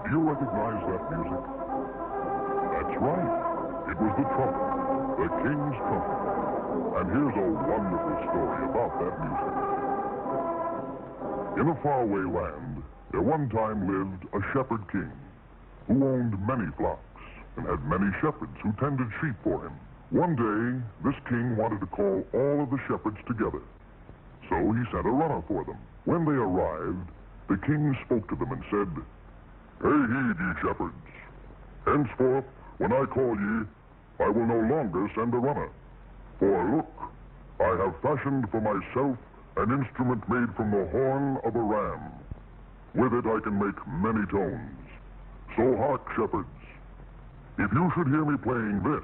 Do you recognize that music? That's right. It was the trumpet, the king's trumpet. And here's a wonderful story about that music. In a faraway land, there one time lived a shepherd king who owned many flocks and had many shepherds who tended sheep for him. One day, this king wanted to call all of the shepherds together. So he sent a runner for them. When they arrived, the king spoke to them and said, "Hey, heed, ye shepherds. Henceforth, when I call ye, I will no longer send a runner. For look, I have fashioned for myself an instrument made from the horn of a ram. With it I can make many tones. So hark, shepherds. If you should hear me playing this,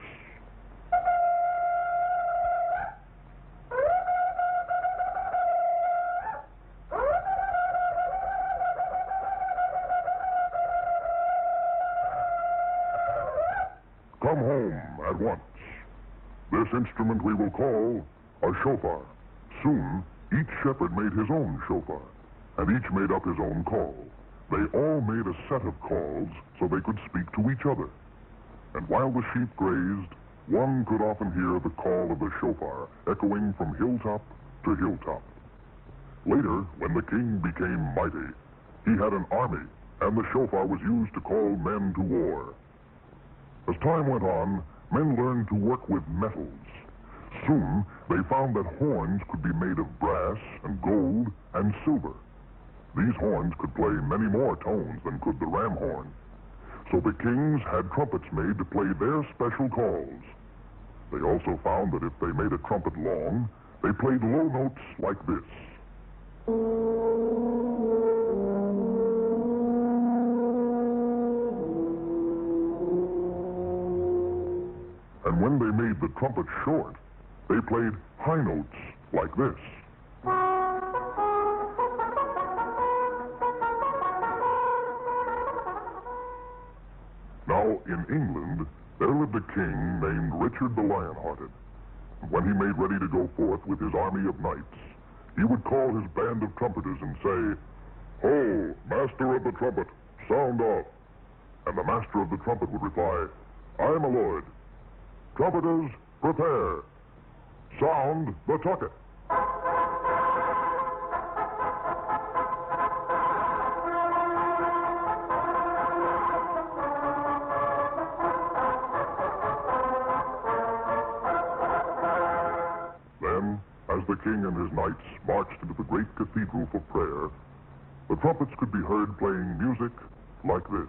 come home at once. This instrument we will call a shofar." Soon, each shepherd made his own shofar, and each made up his own call. They all made a set of calls so they could speak to each other. And while the sheep grazed, one could often hear the call of the shofar echoing from hilltop to hilltop. Later, when the king became mighty, he had an army, and the shofar was used to call men to war. As time went on, men learned to work with metals. Soon, they found that horns could be made of brass and gold and silver. These horns could play many more tones than could the ram horn. So the kings had trumpets made to play their special calls. They also found that if they made a trumpet long, they played low notes like this. And when they made the trumpet short, they played high notes like this. Now, in England, there lived a king named Richard the Lion-Hearted. When he made ready to go forth with his army of knights, he would call his band of trumpeters and say, "Ho, master of the trumpet, sound off." And the master of the trumpet would reply, "Aye, my lord. Trumpeters, prepare. Sound the tucket." Then, as the king and his knights marched into the great cathedral for prayer, the trumpets could be heard playing music like this.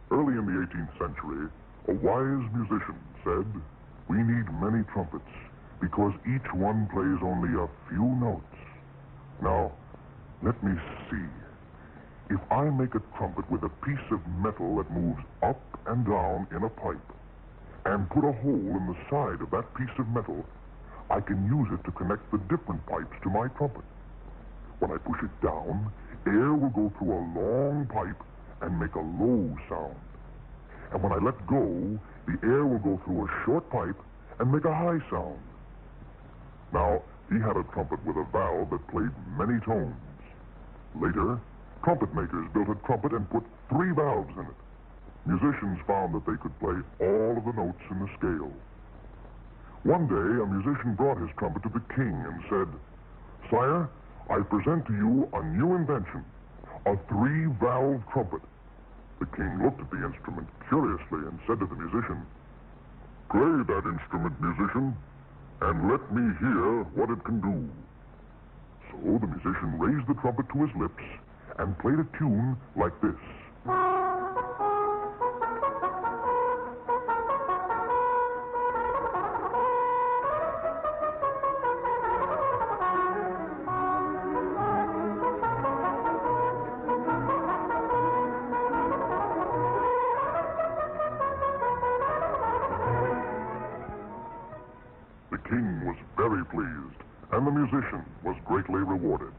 Early in the 18th century, a wise musician said, "We need many trumpets because each one plays only a few notes." Now, let me see. If I make a trumpet with a piece of metal that moves up and down in a pipe and put a hole in the side of that piece of metal, I can use it to connect the different pipes to my trumpet. When I push it down, air will go through a long pipe and make a low sound. And when I let go, the air will go through a short pipe and make a high sound. Now, he had a trumpet with a valve that played many tones. Later, trumpet makers built a trumpet and put 3 valves in it. Musicians found that they could play all of the notes in the scale. One day, a musician brought his trumpet to the king and said, "Sire, I present to you a new invention, a 3-valve trumpet." The king looked at the instrument curiously and said to the musician, "Play that instrument, musician, and let me hear what it can do." So the musician raised the trumpet to his lips and played a tune like this. The king was very pleased and the musician was greatly rewarded.